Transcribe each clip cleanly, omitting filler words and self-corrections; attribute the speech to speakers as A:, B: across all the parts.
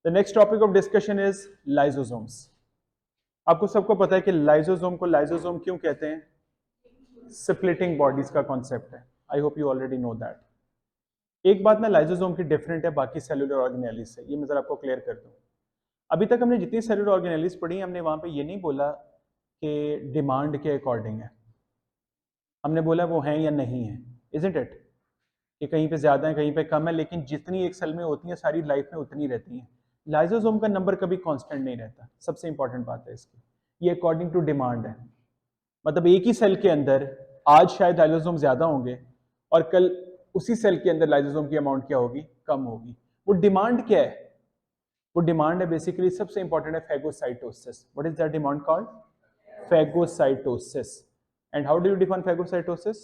A: The next topic of discussion is lysosomes. आपको सबको पता है कि लाइजोसोम को लाइजोसोम क्यों कहते हैं? स्प्लिटिंग बॉडीज का कॉन्सेप्ट है। I hope you already know that. एक बात ना, लाइजोसोम की डिफरेंट है बाकी सेलुलर ऑर्गेनेलिज से, ये मैं जरा आपको क्लियर कर दूं। अभी तक हमने जितनी सेलुलर ऑर्गेनेलिज पढ़ी हमने वहां पे ये नहीं बोला कि डिमांड के अकॉर्डिंग है, हमने बोला वो हैं या नहीं है, इजंट इट, कि कहीं पे ज्यादा है कहीं पे कम है, लेकिन जितनी एक सेल में होती है सारी लाइफ में उतनी रहती है। लाइजोसोम का नंबर कभी कांस्टेंट नहीं रहता, सबसे इंपॉर्टेंट बात है इसकी। ये अकॉर्डिंग टू डिमांड है, मतलब एक ही सेल के अंदर आज शायद लाइजोसोम ज्यादा होंगे और कल उसी सेल के अंदर लाइजोसोम की अमाउंट क्या होगी, कम होगी। वो डिमांड क्या है? वो डिमांड है बेसिकली, सबसे इंपॉर्टेंट है phagocytosis. What is that demand called? Phagocytosis. And how do you define phagocytosis?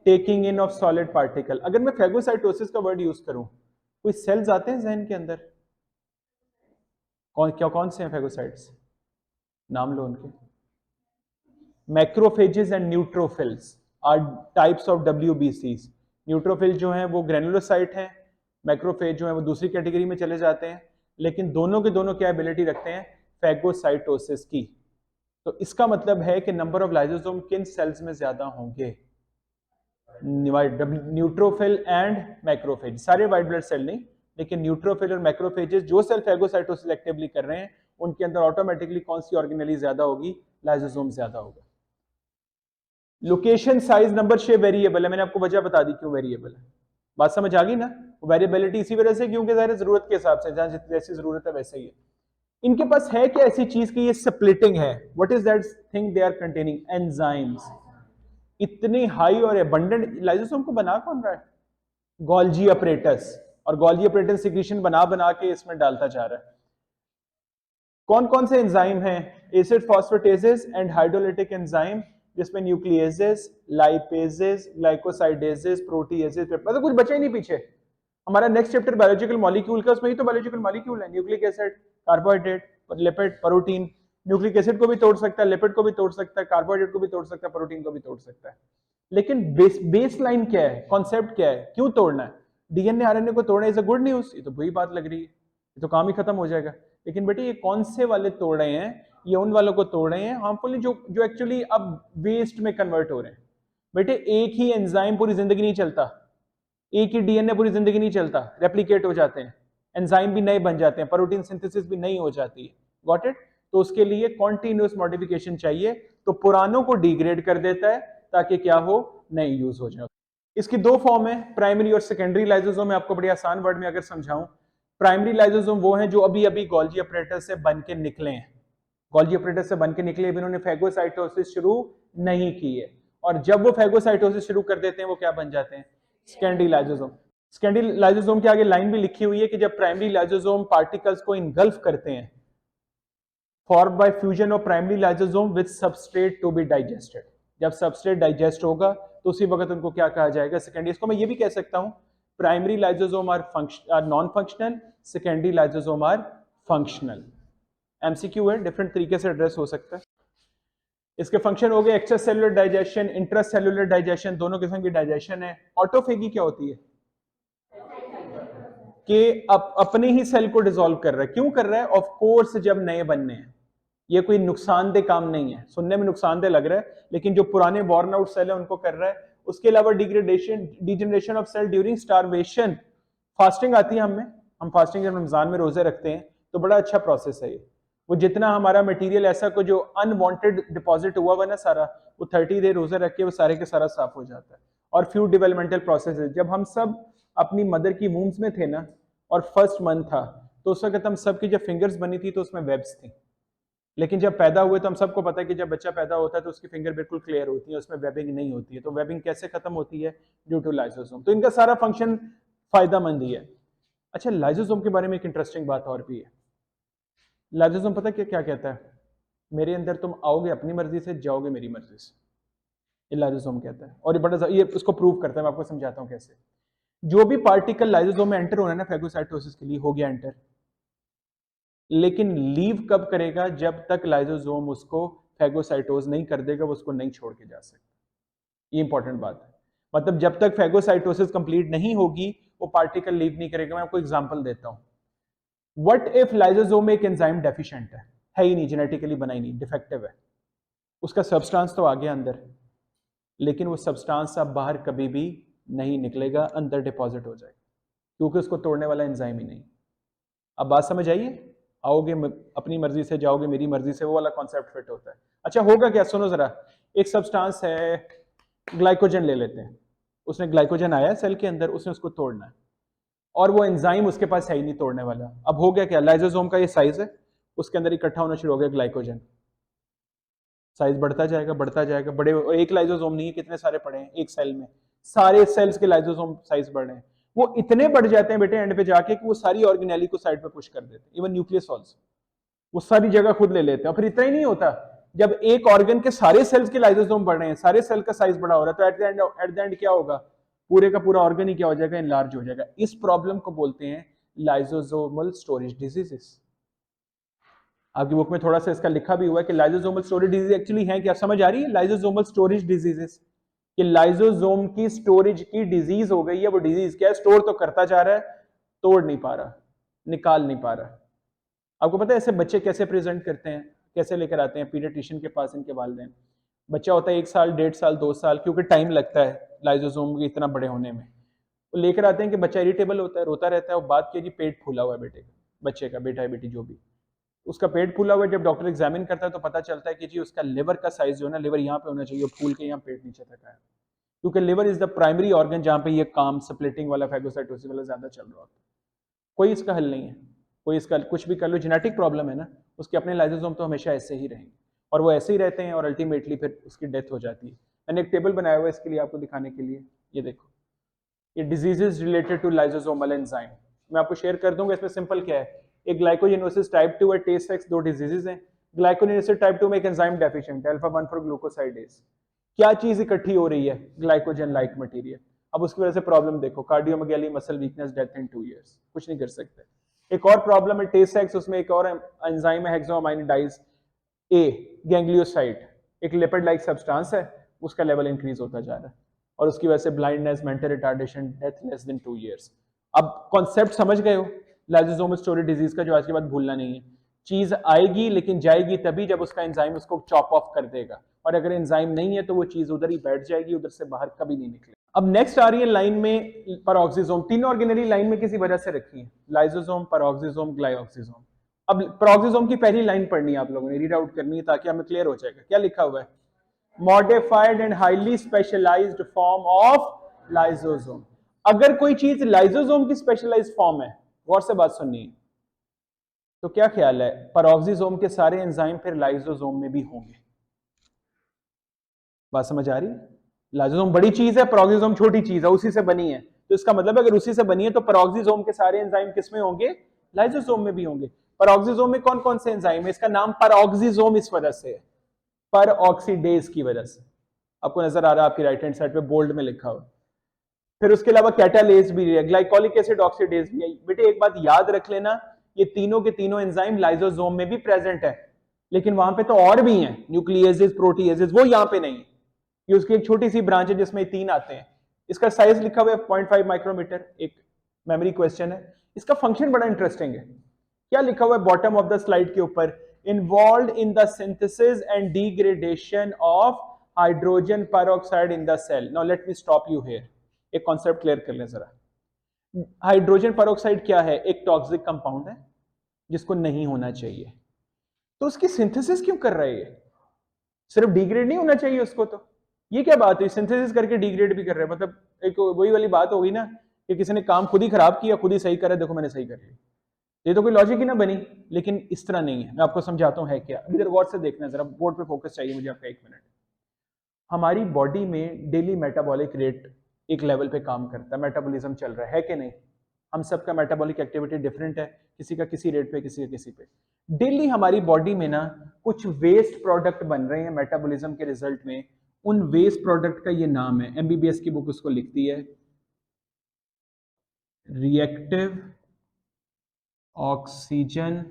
A: Taking in of solid particle. अगर मैं फेगोसाइटोसिस का वर्ड यूज करूं, कोई सेल्स आते हैं जहन के अंदर? कौन से हैं फेगोसाइट्स? नाम लो उनके। Macrophages and neutrophils are types of WBCs। Neutrophil जो हैं वो ग्रेनुलोसाइट हैं, मैक्रोफेज जो है वो दूसरी कैटेगरी में चले जाते हैं, लेकिन दोनों के दोनों क्या एबिलिटी रखते हैं? फेगोसाइटोसिस की। तो इसका मतलब है कि नंबर ऑफ लाइजोसोम किन सेल्स में ज्यादा होंगे? Neutrophil and macrophage. सारे व्हाइट ब्लड सेल नहीं, लेकिन न्यूट्रोफिल और मैक्रोफेजेस जो सेल फेगोसाइटोसिस एक्टिवली कर रहे हैं उनके अंदर ऑटोमेटिकली कौन सी ऑर्गेनेली ज्यादा होगी? लाइजोसोम ज्यादा होगा। Location, size, number, shape variable है। मैंने आपको वजह बता दी क्यों वेरिएबल है। बात समझ आ गई ना? वेरिएबिलिटी इसी वजह से क्योंकि ज़ाहिर जरूरत के हिसाब से, जहां जैसी जरूरत है वैसे ही है। इनके पास है क्या ऐसी चीज की ये स्प्लिटिंग है? What is that thing they are containing? Enzymes. इतनी हाई और एबंडेंट लाइजोसोम को बना कौन रहा है? Golgi apparatus. और गोल्जी अपरेटस सिक्रीशन बना बना के इसमें डालता जा रहा है। कौन कौन से एंजाइम हैं? एसिड फॉस्फेटेजेस एंड हाइड्रोलिटिक एंजाइम, जिसमें न्यूक्लियेजेस, लाइपेजेस, ग्लाइकोसाइडेजेस, प्रोटीएजेस, मतलब कुछ बचा ही नहीं पीछे। हमारा नेक्स्ट चैप्टर बायोलॉजिकल मॉलिक्यूल का, उसमें ही तो बायोलॉजिकल मॉलिक्यूल है। Nucleic acid, carbohydrate, lipid, protein. Nucleic acid को भी तोड़ सकता है, लिपिड को भी तोड़ सकता है, कार्बोहाइड्रेट को भी तोड़ सकता है, प्रोटीन को भी तोड़ सकता है। लेकिन बेस लाइन क्या है, कॉन्सेप्ट क्या है, क्यों तोड़ना है? डीएनए आरएनए को तोड़ना इज अ गुड न्यूज, ये तो बुरी बात लग रही है, ये तो काम ही खत्म हो जाएगा। लेकिन बेटे ये कौन से वाले तोड़ रहे हैं? ये उन वालों को तोड़ रहे हैं हार्मफुली जो जो एक्चुअली अब वेस्ट में कन्वर्ट हो रहे हैं। बेटे एक ही एंजाइम पूरी जिंदगी नहीं चलता, एक ही डीएनए पूरी जिंदगी नहीं चलता, रेप्लिकेट हो जाते हैं, एंजाइम भी नए बन जाते हैं, प्रोटीन सिंथेसिस भी नहीं हो जाती है। Got it? तो उसके लिए कॉन्टिन्यूस मॉडिफिकेशन चाहिए, तो पुरानों को डिग्रेड कर देता है ताकि क्या हो, नए यूज हो जाए। इसकी दो फॉर्म है, प्राइमरी और सेकेंडरी लाइजोसोम। मैं आपको बड़ी आसान वर्ड में अगर समझाऊं, प्राइमरी लाइजोसोम वो हैं जो अभी अभी गोल्जी अपरेटस से बन के निकले हैं। गोल्जी अपरेटस से बन के निकले, अभी उन्होंने फेगोसाइटोसिस शुरू नहीं की है। और जब वो फेगोसाइटोसिस शुरू कर देते हैं वो क्या बन जाते हैं? Secondary lysosome. सेकेंडरी लाइजोसोम के आगे लाइन भी लिखी हुई है कि जब प्राइमरी लाइजोसोम पार्टिकल्स को इनगल्फ करते हैं, form by fusion of primary lysosome with substrate to be digested. जब सबस्ट्रेट डाइजेस्ट होगा तो उसी वक्त उनको क्या कहा जाएगा? सेकेंडरी। इसको मैं ये भी कह सकता हूं, primary lysosome are non functional, secondary lysosome are functional. MCQ है, डिफरेंट तरीके से एड्रेस हो सकता है। इसके फंक्शन हो गए extra cellular digestion, intra cellular digestion, दोनों किस्म की डाइजेशन है। ऑटोफेगी क्या होती है? कि अपने ही सेल को डिसॉल्व कर रहा है। क्यों कर रहा है? ऑफ कोर्स जब नए बनने हैं। ये कोई नुकसानदेह काम नहीं है, सुनने में नुकसानदेह लग रहा है, लेकिन जो पुराने बॉर्न आउट सेल है उनको कर रहा है। उसके अलावा degradation, degeneration of cell during starvation. Fasting आती है हम फास्टिंग जब रमजान में रोजे रखते हैं तो बड़ा अच्छा प्रोसेस है ये। वो जितना हमारा मटेरियल ऐसा को जो अनवांटेड डिपॉजिट हुआ हुआ ना सारा, वो 30 डे रोजे रख के वो सारे के सारा साफ हो जाता है। और फ्यू डेवलपमेंटल प्रोसेस है। जब हम सब अपनी मदर की वूम्स में थे ना, और फर्स्ट मंथ था, तो उस वक्त हम सबकी जब फिंगर्स बनी थी तो उसमें वेब्स थी। लेकिन जब पैदा हुए तो हम सबको पता है कि जब बच्चा पैदा होता है तो उसकी फिंगर बिल्कुल क्लियर होती है, उसमें वेबिंग नहीं होती है। तो वेबिंग कैसे खत्म होती है? Due to lysosome. तो इनका सारा फंक्शन फायदेमंद ही है। अच्छा, लाइसोसोम के बारे में एक इंटरेस्टिंग बात और भी है। लाइसोसोम पता क्या क्या कहता है? मेरे अंदर तुम आओगे अपनी मर्जी से, जाओगे मेरी मर्जी से। ये लाइसोसोम कहता है, और ये बड़ा ये उसको प्रूव करता है। मैं आपको समझाता हूँ कैसे। जो भी पार्टिकल लाइसोसोम में एंटर होना है ना फेगोसाइटोसिस के लिए, हो गया एंटर, लेकिन लीव कब करेगा? जब तक लाइसोसोम उसको फेगोसाइटोज नहीं कर देगा, वो उसको नहीं छोड़ के जा सकता। ये इंपॉर्टेंट बात है। मतलब जब तक फेगोसाइटोसिस कंप्लीट नहीं होगी वो पार्टिकल लीव नहीं करेगा। मैं आपको एग्जांपल देता हूं। व्हाट इफ लाइसोसोम एक एंजाइम डेफिशिएंट है ही नहीं, जेनेटिकली बना ही नहीं, डिफेक्टिव है, उसका सब्सटेंस तो आ गया अंदर, लेकिन वो सब्सटेंस अब बाहर कभी भी नहीं निकलेगा, अंदर डिपॉजिट हो जाएगा, क्योंकि उसको तोड़ने वाला एंजाइम ही नहीं। अब बात समझ आइए? आओगे अपनी मर्जी से, जाओगे मेरी मर्जी से, वो वाला कॉन्सेप्ट फिट होता है। अच्छा होगा क्या, सुनो जरा, एक सब्सटेंस है, ग्लाइकोजन ले लेते हैं, उसने ग्लाइकोजन आया सेल के अंदर, उसने उसको तोड़ना है, और वो एंजाइम उसके पास है ही नहीं तोड़ने वाला। अब हो गया क्या, लाइसोसोम का ये साइज है, उसके अंदर इकट्ठा होना शुरू हो गया ग्लाइकोजन, साइज बढ़ता जाएगा बढ़ता जाएगा, बड़े, एक लाइसोसोम नहीं है, कितने सारे पड़े हैं एक सेल में, सारे सेल्स के लाइसोसोम साइज बढ़ रहे हैं, वो इतने बढ़ जाते हैं बेटे एंड पे जाके कि वो सारी ऑर्गेनेली को साइड पे पुश कर देते हैं, इवन न्यूक्लियस ऑल्सो, वो सारी जगह खुद ले लेते हैं। और फिर इतना ही नहीं होता, जब एक ऑर्गन के सारे सेल्स के लाइसोसोम बढ़ रहे हैं, सारे सेल का साइज बड़ा हो रहा है, तो एट द एंड क्या होगा, पूरे का पूरा ऑर्गन ही क्या हो जाएगा, इनलार्ज हो जाएगा। इस प्रॉब्लम को बोलते हैं लाइसोसोमल स्टोरेज डिजीजेस। आपकी बुक में थोड़ा सा इसका लिखा भी हुआ है कि लाइसोसोमल स्टोरेज डिजीज एक्चुअली है क्या, समझ आ रही है? लाइसोसोमल स्टोरेज डिजीजेस, कि लाइसोसोम की स्टोरेज की डिजीज हो गई है। वो डिजीज क्या है, स्टोर तो करता जा रहा है, तोड़ नहीं पा रहा, निकाल नहीं पा रहा। आपको पता है ऐसे बच्चे कैसे प्रेजेंट करते हैं, कैसे लेकर आते हैं पीडियाट्रिशियन के पास, इनके वालिदैन, बच्चा होता है 1 साल 1.5 साल 2 साल, क्योंकि टाइम लगता है लाइसोसोम के इतना बड़े होने में, वो लेकर आते हैं कि बच्चा इरिटेबल होता है, रोता रहता है, वो बात की जी पेट फूला हुआ है बेटे का, बच्चे का, बेटा है बेटी जो भी, उसका पेट फूला हुआ है, जब डॉक्टर एग्जामिन करता है तो पता चलता है कि जी उसका लिवर का साइज जो है ना, लिवर यहाँ पे होना चाहिए, फूल के यहाँ पेट नीचे तक आया, क्योंकि liver is the primary organ जहाँ पे ये काम स्प्लिटिंग वाला, फैगोसाइटोसिस वाला ज्यादा चल रहा होता है। कोई इसका हल नहीं है, कोई इसका कुछ भी कर लो, जेनेटिक प्रॉब्लम है ना, उसके अपने लाइसोसोम तो हमेशा ऐसे ही रहेंगे, और वो ऐसे ही रहते हैं, और अल्टीमेटली फिर उसकी डेथ हो जाती है। मैंने एक टेबल बनाया हुआ है इसके लिए आपको दिखाने के लिए, ये देखो, ये diseases related to lysosomal enzyme, मैं आपको शेयर कर दूंगा। इसमें सिंपल क्या है, एक ग्लाइकोजेनोसिस टाइप 2 और टेस्ट 2 डिजीजेस हैं। ग्लाइकोजेनोसिस टाइप 2 में एक एंजाइम डेफिशिएंट है, अल्फा 1 फॉर ग्लूकोसाइडेज। क्या चीज इकट्ठी हो रही है, ग्लाइकोजन लाइक मटेरियल। अब उसकी वजह से प्रॉब्लम देखो, cardiomegaly, muscle weakness, death in 2 years, कुछ नहीं कर सकते। एक और प्रॉब्लम है टेस्ट, उसमें एक और एंजाइम है हेक्सोअमाइनिडाइज ए, गैंग्लियोसाइड, एक लिपिड लाइक सब्सटेंस है, उसका लेवल इंक्रीज होता जा रहा है, और उसकी वजह से blindness, mental retardation, death less than 2 years. अब कॉन्सेप्ट समझ गए हो लाइसोसोमल स्टोरेज डिजीज का, जो आज के बाद भूलना नहीं है। चीज आएगी लेकिन जाएगी तभी जब उसका एंजाइम उसको चॉप ऑफ कर देगा, और अगर एंजाइम नहीं है तो वो चीज उधर ही बैठ जाएगी, उधर से बाहर कभी नहीं निकलेगी। अब नेक्स्ट आ रही है लाइन में पैरोक्सिसोम, तीनों ऑर्गेनेली लाइन में किसी वजह से रखी है, लाइसोसोम, पैरोक्सिसोम, ग्लाइऑक्सिसोम। अब पैरोक्सिसोम की पहली लाइन पढ़नी है आप लोगों ने, रीड आउट करनी है ताकि हमें क्लियर हो जाएगा क्या लिखा हुआ है। Modified and highly specialised form of lysosome. अगर कोई चीज लाइसोसोम की स्पेशलाइज्ड फॉर्म है, गौर से बात सुननी है, तो क्या ख्याल है, पैरोक्सिसोम के सारे एंजाइम फिर लाइसोसोम में भी होंगे? बात समझ आ रही है? लाइसोसोम बड़ी चीज है, पैरोक्सिसोम छोटी चीज है, उसी से बनी है, तो इसका मतलब अगर उसी से बनी है तो पैरोक्सिसोम के सारे एंजाइम किसमें होंगे, लाइसोसोम में भी होंगे। पैरोक्सिसोम में कौन कौन से एंजाइम है, इसका नाम पैरोक्सिसोम इस वजह से है, पर ऑक्सीडेज की वजह से। आपको नजर आ रहा है आपकी राइट हैंड साइड पे बोल्ड में लिखा हुआ। फिर उसके अलावा कैटालेज भी है, ग्लाइकोलिक एसिड ऑक्सीडेज भी है। बेटे एक बात याद रख लेना, ये तीनों के तीनों एंजाइम लाइसोसोम में भी प्रेजेंट है, लेकिन वहां पे तो और भी हैं, न्यूक्लियेजेस, प्रोटीएजेस, वो यहां पे नहीं है। ये उसकी एक छोटी सी ब्रांच है जिसमें 3 आते हैं। इसका साइज लिखा हुआ है 0.5 माइक्रोमीटर, एक मेमोरी क्वेश्चन है। इसका फंक्शन बड़ा इंटरेस्टिंग है, क्या लिखा हुआ है बॉटम ऑफ द स्लाइड के ऊपर, involve in the synthesis and degradation of hydrogen peroxide in the cell. Now let me stop you here, एक कॉन्सेप्ट क्लियर कर लें जरा। हाइड्रोजन पेरोक्साइड क्या है, एक टॉक्सिक कंपाउंड है जिसको नहीं होना चाहिए, तो उसकी सिंथेसिस क्यों कर रहा है ये? सिर्फ डिग्रेड नहीं होना चाहिए उसको, तो ये क्या बात है, सिंथेसिस करके डिग्रेड भी कर रहे हैं, मतलब एक वही वाली बात होगी ना कि किसी ने काम खुद ही खराब किया, खुद ही सही करा, देखो मैंने सही कर लिया, ये तो कोई लॉजिक ही ना बनी। लेकिन इस तरह नहीं है, मैं आपको समझाता हूं है क्या। इधर गौर से देखना, जरा बोर्ड पे फोकस चाहिए मुझे आपका, 1 मिनट। हमारी बॉडी में डेली मेटाबॉलिक रेट एक लेवल पे काम करता है, मेटाबॉलिज्म चल रहा है कि नहीं? हम सबका मेटाबॉलिक एक्टिविटी डिफरेंट है, किसी का किसी रेट पे, किसी का किसी पे। डेली हमारी बॉडी में ना कुछ वेस्ट प्रोडक्ट बन रहे हैं मेटाबॉलिज्म के रिजल्ट में, उन वेस्ट प्रोडक्ट का ये नाम है, एमबीबीएस की बुक उसको लिखती है रिएक्टिव ऑक्सीजन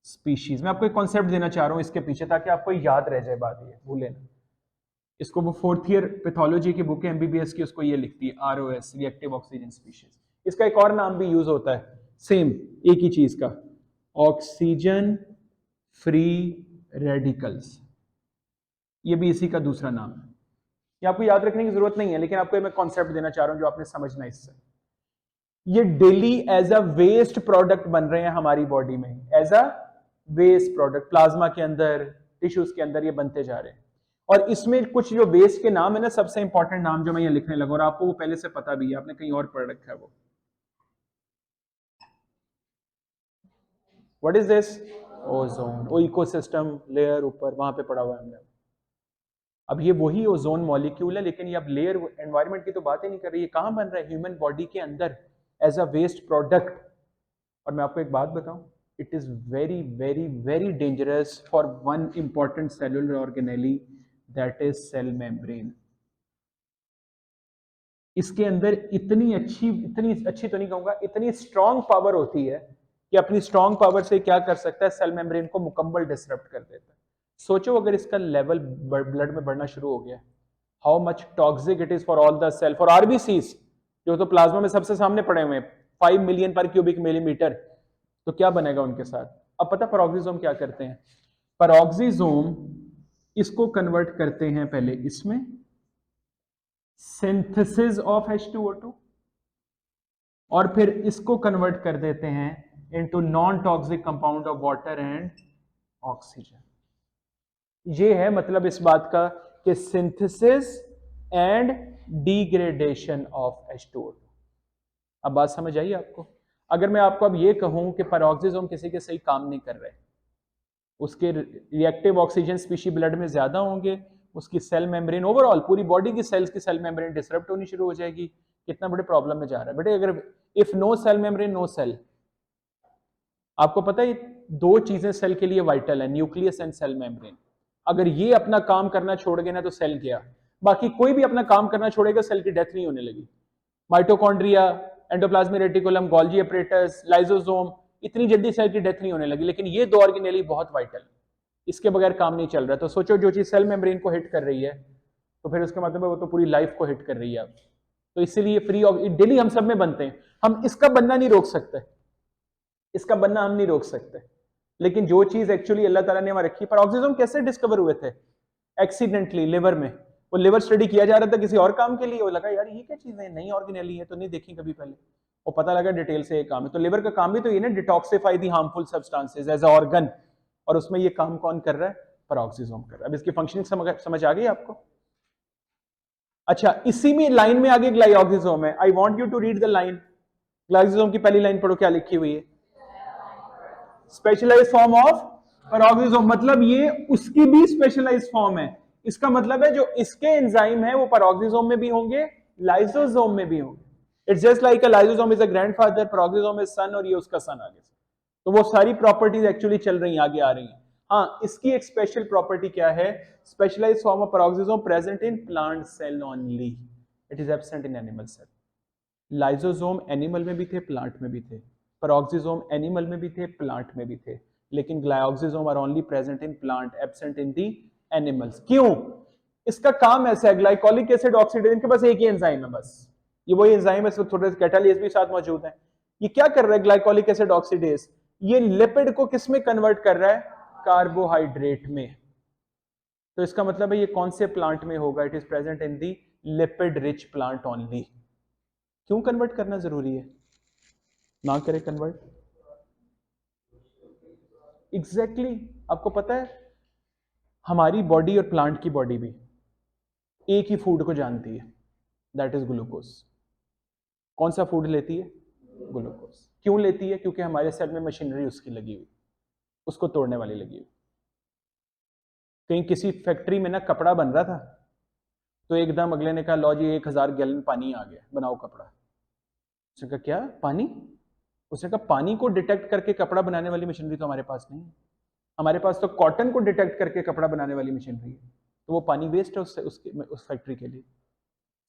A: स्पीशीज। मैं आपको एक कॉन्सेप्ट देना चाह रहा हूं इसके पीछे, ताकि आपको याद रह जाए बात, ये भूले ना। इसको वो 4th ईयर पैथोलॉजी की बुक है एमबीबीएस की, उसको ये लिखती है ROS, रिएक्टिव ऑक्सीजन स्पीशीज। इसका एक और नाम भी यूज होता है, सेम एक ही चीज का, ऑक्सीजन फ्री रेडिकल्स, ये भी इसी का दूसरा नाम है। ये आपको याद रखने की जरूरत नहीं है, लेकिन आपको मैं कॉन्सेप्ट देना चाह रहा हूं जो आपने समझना है इससे। ये daily as a waste product बन रहे हैं हमारी बॉडी में, as a waste product, plasma के अंदर, टिश्यूज के अंदर ये बनते जा रहे हैं। और इसमें कुछ जो वेस्ट के नाम है ना, सबसे इंपॉर्टेंट नाम जो मैं ये लिखने लगा, और आपको वो पहले से पता भी है, आपने कहीं और पढ़ रखा है वो। What is this? ओजोन। वो इकोसिस्टम लेयर ऊपर वहां पे पड़ा हुआ है हमने। अब ये वही ओजोन मॉलिक्यूल है, लेकिन ये अब लेयर एनवायरनमेंट की तो बात ही नहीं कर रही है। कहां बन रहा है? ह्यूमन बॉडी के अंदर एज अ वेस्ट प्रोडक्ट। और मैं आपको एक बात बताऊं, it is very very very dangerous for one important cellular organelle, that is cell membrane. इसके अंदर इतनी अच्छी तो नहीं कहूंगा, इतनी स्ट्रांग पावर होती है कि अपनी स्ट्रांग पावर से क्या कर सकता है, सेल मेम्ब्रेन को मुकम्मल डिसरप्ट कर देता है। सोचो अगर इसका लेवल ब्लड में बढ़ना शुरू हो गया, how much toxic it is for all the cell, for RBCs, जो तो प्लाज्मा में सबसे सामने पड़े हुए हैं, 5 मिलियन पर क्यूबिक मिलीमीटर, तो क्या बनेगा उनके साथ? अब पता पेरोक्सिसोम क्या करते हैं? पेरोक्सिसोम इसको कन्वर्ट करते हैं पहले इसमें, सिंथेसिस ऑफ H2O2, और फिर इसको कन्वर्ट कर देते हैं into non toxic compound of water and oxygen. ये है मतलब इस बात का कि synthesis and degradation of H2O2। अब बात समझ आई आपको? अगर मैं आपको अब ये कहूं कि पेरोक्सिसोम किसी के सही काम नहीं कर रहे, उसके रिएक्टिव ऑक्सीजन स्पीशी ब्लड में ज्यादा होंगे, उसकी सेल मेम्ब्रेन, ओवरऑल पूरी बॉडी की सेल्स की सेल मेम्ब्रेन डिसरप्ट होनी शुरू हो जाएगी, कितना बड़े प्रॉब्लम में जा रहा है बेटे। अगर if no cell membrane no cell, आपको पता है दो चीजें सेल के लिए वाइटल है, न्यूक्लियस एंड सेल मेम्ब्रेन। अगर ये अपना काम करना छोड़ गए ना तो सेल गया। बाकी कोई भी अपना काम करना छोड़ेगा, सेल की डेथ नहीं होने लगी। Mitochondria, endoplasmic reticulum, Golgi apparatus, lysosome, इतनी जल्दी सेल की डेथ नहीं होने लगी, लेकिन ये दो ऑर्गेनेली बहुत वाइटल, इसके बगैर काम नहीं चल रहा। तो सोचो जो चीज सेल मेम्ब्रेन को हिट कर रही है, तो फिर उसका मतलब है वो तो पूरी लाइफ को हिट कर रही है। तो इसीलिए फ्री ऑफ डेली हम सब में बनते हैं, हम इसका बनना नहीं रोक सकते, इसका बनना हम नहीं रोक सकते, लेकिन जो चीज एक्चुअली अल्लाह ताला ने हमारे रखी। पेरोक्सिसोम कैसे डिस्कवर हुए थे? एक्सीडेंटली लिवर में, वो लिवर स्टडी किया जा रहा था किसी और काम के लिए, वो लगा यार ये क्या चीज है, नई ऑर्गेनेली है तो नहीं देखी कभी पहले, वो पता लगा डिटेल से ये काम है। तो लिवर का काम भी तो ये ना, detoxify the harmful substances as a organ, और उसमें ये काम कौन कर रहा है? पेरोक्सिसोम कर रहा है। अब इसकी फंक्शनिंग समझ आ गई आपको? अच्छा, इसी में लाइन में आगे ग्लाइकोसिसोम है। I want you to read the line. Glyoxysome की पहली लाइन पढ़ो, क्या लिखी हुई है? स्पेशलाइज्ड फॉर्म ऑफ पेरोक्सिसोम, मतलब ये उसकी भी स्पेशलाइज्ड फॉर्म है। इसका मतलब है जो इसके एंजाइम है वो पेरोक्सिसोम में भी होंगे, लाइसोसोम में भी होंगे। It's just like a lysosome is a grandfather, peroxisome is son, और ये उसका सन आगे से। तो वो सारी प्रॉपर्टीज एक्चुअली चल रही हैं, आगे आ रही हैं। हाँ, इसकी एक स्पेशल प्रॉपर्टी क्या है? Specialised form of peroxisome present in plant cell only, it is absent in animal cell. Lysosome animal में भी थे, प्लांट में भी थे, पेरोक्सिसोम एनिमल में भी थे, प्लांट में भी थे, लेकिन glyoxysome are only present in plant, absent in the animals. क्यों? इसका काम ऐसा है, ग्लाइकोलिक एसिड ऑक्सीडेज, इनके पास एक ही एंजाइम है बस, ये वही एंजाइम है, इसमें थोड़े कैटालिस भी साथ मौजूद है। ये क्या कर रहा है ग्लाइकोलिक एसिड ऑक्सीडेज? ये लिपिड को किस में कन्वर्ट कर रहा है? कार्बोहाइड्रेट में। तो इसका मतलब है ये कौन से प्लांट में होगा? It is present in the lipid rich plant only. क्यों कन्वर्ट करना जरूरी है? ना करे कन्वर्ट, एग्जैक्टली आपको पता है हमारी बॉडी और प्लांट की बॉडी भी एक ही फूड को जानती है, दैट इज ग्लूकोज। कौन सा फूड लेती है? ग्लूकोज। क्यों लेती है? क्योंकि हमारे सेल में मशीनरी उसकी लगी हुई, उसको तोड़ने वाली लगी हुई। कहीं किसी फैक्ट्री में ना कपड़ा बन रहा था, तो एकदम अगले ने कहा लो जी 1000 गैलन पानी आ गया, बनाओ कपड़ा। उसने कहा क्या पानी? उसने कहा पानी को डिटेक्ट करके कपड़ा बनाने वाली मशीनरी तो हमारे पास नहीं है, हमारे पास तो कॉटन को डिटेक्ट करके कपड़ा बनाने वाली मशीनरी है, तो वो पानी वेस्ट है उस फैक्ट्री के लिए।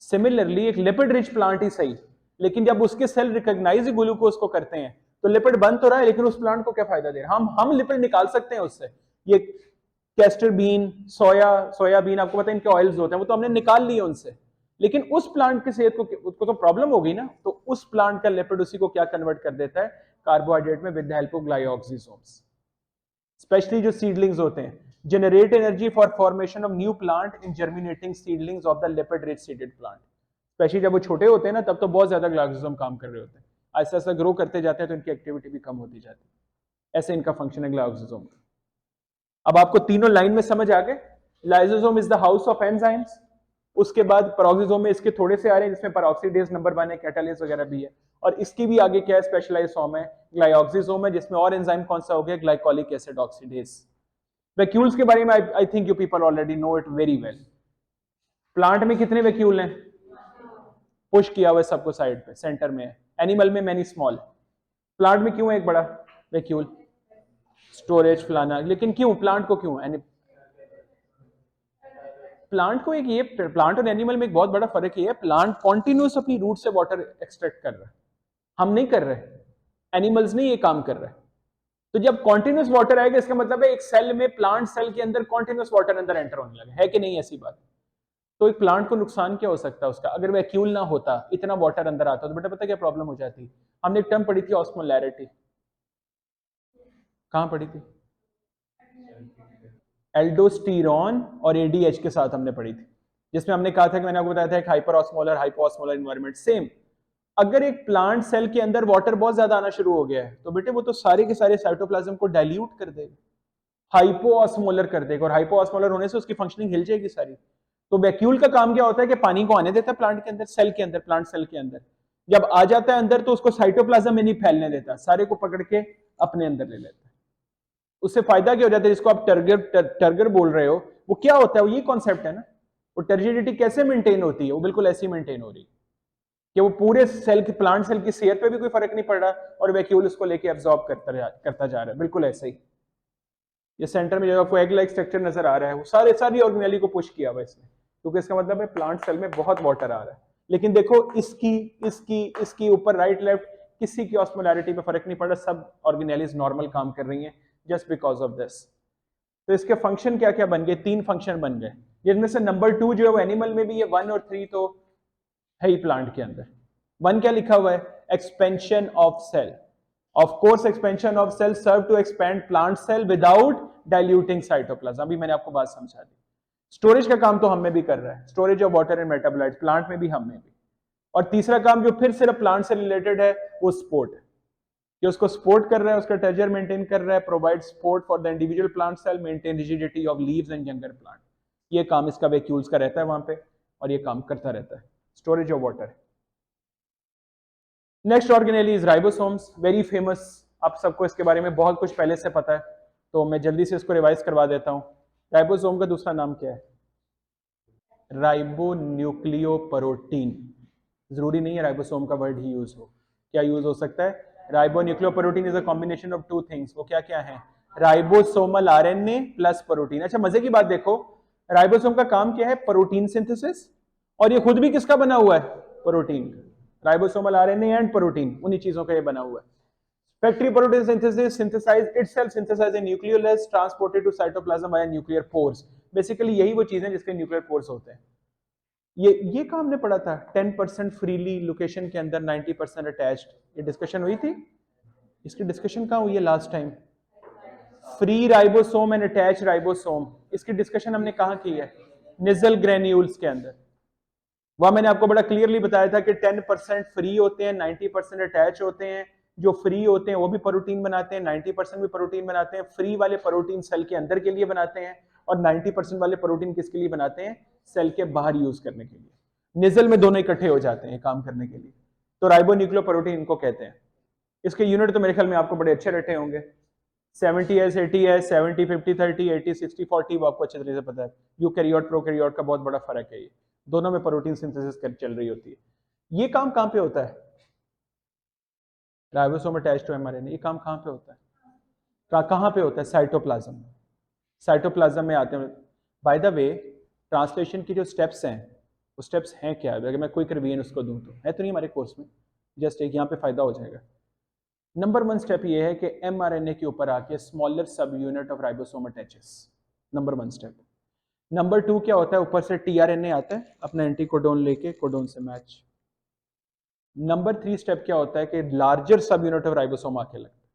A: सिमिलरली एक लिपिड रिच प्लांट ही सही, लेकिन जब उसके सेल रिकॉग्नाइज ग्लूकोज को करते हैं तो लिपिड बन तो रहा है, लेकिन उस प्लांट को क्या फायदा दे रहा है? हम लिपिड निकाल सकते हैं उससे। ये कैस्टर बीन, सोयाबीन, आपको पता है इनके ऑयल्स होते हैं, वो तो हमने निकाल लिए उनसे, लेकिन उस प्लांट की सेहत को तो प्रॉब्लम हो गई ना, तो उस प्लांट का लिपिड उसी को क्या कन्वर्ट कर देता है? कार्बोहाइड्रेट में with the help of glyoxysomes. Specially जो सीडलिंग्स होते हैं, generate energy for formation of new plant in germinating seedlings of the lipid rich seeded plant। Specially जब वो छोटे होते हैं ना, तब तो बहुत ज्यादा ग्लाइकोसोम काम कर रहे होते हैं, ऐसा ऐसा ग्रो करते जाते हैं तो इनकी एक्टिविटी भी कम होती जाती है। ऐसे इनका फंक्शन है ग्लाइकोसोम का। अब आपको तीनों लाइन में समझ आ गए। Lysosome is the house of enzymes. उसके बाद पेरोक्सिसोम में इसके थोड़े से आ रहे हैं, जिसमें पेरोक्सीडेज नंबर 1 है, कैटालेज वगैरह भी है। और इसकी भी आगे क्या है, स्पेशलाइज्ड फॉर्म है ग्लाइऑक्सिसोम है, जिसमें और एंजाइम कौन सा हो गया, ग्लाइकोलिक एसिड ऑक्सीडेज। वैक्यूल्स के बारे में I think you people already know it very well. Plant में कितने वैक्यूल हैं, पुश किया हुआ है सबको साइड पे, सेंटर में है। एनिमल में मैनी स्मॉल। प्लांट में क्यों है एक बड़ा वैक्यूल, स्टोरेज फलाना, लेकिन क्यों प्लांट को क्यों प्लांट को एक ये प्लांट और एनिमल में एक बहुत बड़ा फर्क ये है, प्लांट कॉन्टिन्यूस अपनी रूट से वाटर एक्सट्रैक्ट कर रहा है, हम नहीं कर रहे, एनिमल्स नहीं ये काम कर रहे। तो जब कॉन्टिन्यूस वाटर आएगा, इसका मतलब है एक सेल में, प्लांट सेल के अंदर कॉन्टिन्यूस वाटर अंदर एंटर होने लगा है कि नहीं, ऐसी बात। तो एक प्लांट को नुकसान क्या हो सकता है उसका, अगर वैक्यूल ना होता, इतना वाटर अंदर आता तो बेटा पता क्या प्रॉब्लम हो जाती। हमने एक टर्म पढ़ी थी ऑस्मोलैरिटी, कहां पढ़ी थी, एल्डोस्टीरॉन और एडीएच के साथ हमने पढ़ी थी, जिसमें हमने कहा था कि मैंने आपको बताया था एक hyper osmolar hypo osmolar environment. Same अगर एक प्लांट सेल के अंदर वाटर बहुत ज्यादा आना शुरू हो गया है, तो बेटे वो तो सारे के सारे साइटोप्लाज्म को डाइल्यूट कर देगा, हाइपो ऑस्मोलर कर देगा, और हाइपो ऑस्मोलर होने से उसकी फंक्शनिंग हिल जाएगी सारी। तो वैक्यूल का काम क्या होता है कि पानी को आने देता है प्लांट के अंदर, सेल के अंदर, प्लांट सेल के अंदर। जब आ जाता है अंदर तो उसको साइटोप्लाज्म में नहीं फैलने देता, सारे को पकड़ के अपने अंदर ले लेता है। उससे फायदा क्या हो जाता है, जिसको आप टर्गर बोल रहे हो, वो क्या होता है, वो ये कॉन्सेप्ट है ना। वो टर्जिडिटी कैसे मेंटेन होती है, वो बिल्कुल ऐसी मेंटेन हो रही है कि वो पूरे सेल की, प्लांट सेल की सेहत पे भी कोई फर्क नहीं पड़ रहा, और वैक्यूल उसको लेके एब्जॉर्ब करता जा रहा है, बिल्कुल ऐसे ही। ये सेंटर में जो आपको एग लाइक स्ट्रक्चर नजर आ रहा है, वो सारी ऑर्गेनेली को पुश किया हुआ इसने, क्योंकि इसका मतलब है प्लांट सेल में बहुत वाटर आ रहा है। लेकिन देखो इसकी ऊपर राइट लेफ्ट किसी की ऑस्मोलैरिटी पे फर्क नहीं पड़ रहा, सब ऑर्गेनेलीज नॉर्मल काम कर रही हैं जस्ट बिकॉज ऑफ दिस। तो इसके फंक्शन क्या क्या बन गए, 3 फंक्शन बन गए, जिनमें से नंबर 2 जो है वो एनिमल में भी है, 1 और 3 तो है ही प्लांट के अंदर। 1 क्या लिखा हुआ है, expansion of cell. Of course, expansion of cell serve to expand plant cell without diluting cytoplasm। अभी मैंने आपको बात समझा दी। स्टोरेज का काम तो हम में भी कर रहा है, storage of water and metabolites, plant में भी, हम में भी। और तीसरा काम जो फिर सिर्फ प्लांट से रिलेटेड है, वो सपोर्ट है, जो उसको सपोर्ट कर रहा है, उसका टेक्सचर मेंटेन कर रहा है, provide support for the individual plant cell, maintain rigidity of leaves and younger plant. ये काम इसका वैक्यूल्स का रहता है वहां पे, और ये काम करता रहता है, storage of water. Next organelle is ribosomes, very famous, आप सबको इसके बारे में बहुत कुछ पहले से पता है, तो मैं जल्दी से इसको रिवाइज करवा देता हूं। राइबोसोम का दूसरा नाम क्या है, राइबोन्यूक्लियोप्रोटीन। जरूरी नहीं है राइबोसोम का वर्ड ही यूज हो, क्या यूज हो सकता है, ribonucleoprotein is a combination of 2 things. वो क्या क्या है, राइबोसोमल आरएनए प्लस प्रोटीन। अच्छा मजे की बात देखो, राइबोसोम का काम क्या है, प्रोटीन सिंथेसिस, और ये खुद भी किसका बना हुआ है, प्रोटीन का। राइबोसोमल आरएनए एंड प्रोटीन, उन्हीं चीजों का ये बना हुआ है। Factory protein synthesis, synthesize itself, synthesize in nucleolus, transported to cytoplasm via nuclear pores। Basically यही वो चीजें जिसके न्यूक्लियर पोर्स होते हैं। ये काम हमने पढ़ा था, 10% फ्रीली लोकेशन के अंदर, 90% अटैच्ड। ये डिस्कशन हुई थी, इसकी डिस्कशन कहां हुई है last time, free ribosome and attach ribosome, इसकी डिस्कशन हमने कहां की है, निजल ग्रेन्यूल्स के अंदर। वह मैंने आपको बड़ा क्लियरली बताया था कि 10% फ्री होते हैं, 90% अटैच होते हैं। जो फ्री होते हैं वो भी प्रोटीन बनाते हैं, 90% भी प्रोटीन बनाते हैं। फ्री वाले प्रोटीन सेल के अंदर के लिए बनाते हैं, और 90% वाले प्रोटीन किसके लिए बनाते हैं, सेल के बाहर यूज करने के लिए। निजल में दोनों इकट्ठे हो जाते हैं काम करने के लिए, तो राइबोन्यूक्लियोप्रोटीन इनको कहते हैं। इसके यूनिट तो मेरे ख्याल में आपको बड़े अच्छे रटे होंगे, 70s 80s 70 50 30 80 60 40, वो आपको अच्छे तरीके से पता है। यूकैरियोट प्रोकैरियोट का बहुत बड़ा फर्क है, ये दोनों में प्रोटीन सिंथेसिस चल रही होती है। ये काम कहां पे होता है, राइबोसोम अटैच्ड टू एमआरएनए, ये काम कहां पे होता है, कहां पे होता है, साइटोप्लाज्म। साइटोप्लाज्म में आते हैं। बाय द वे, ट्रांसलेशन की जो स्टेप्स हैं, वो स्टेप्स हैं क्या, अगर मैं क्विक रिवीजन उसको दूं तो है तो नहीं हमारे कोर्स में, जस्ट एक यहाँ पे फायदा हो जाएगा। नंबर 1 स्टेप ये है कि एमआरएनए के ऊपर आके स्मॉलर सब unit of ribosome attaches, number 1 step. Number 2 क्या होता है, ऊपर से टीआरएनए आता है अपना एंटी कोडोन लेके, कोडोन से मैच, नंबर 3 स्टेप क्या होता है कि लार्जर सब यूनिट ऑफ राइबोसोम आके लगता है,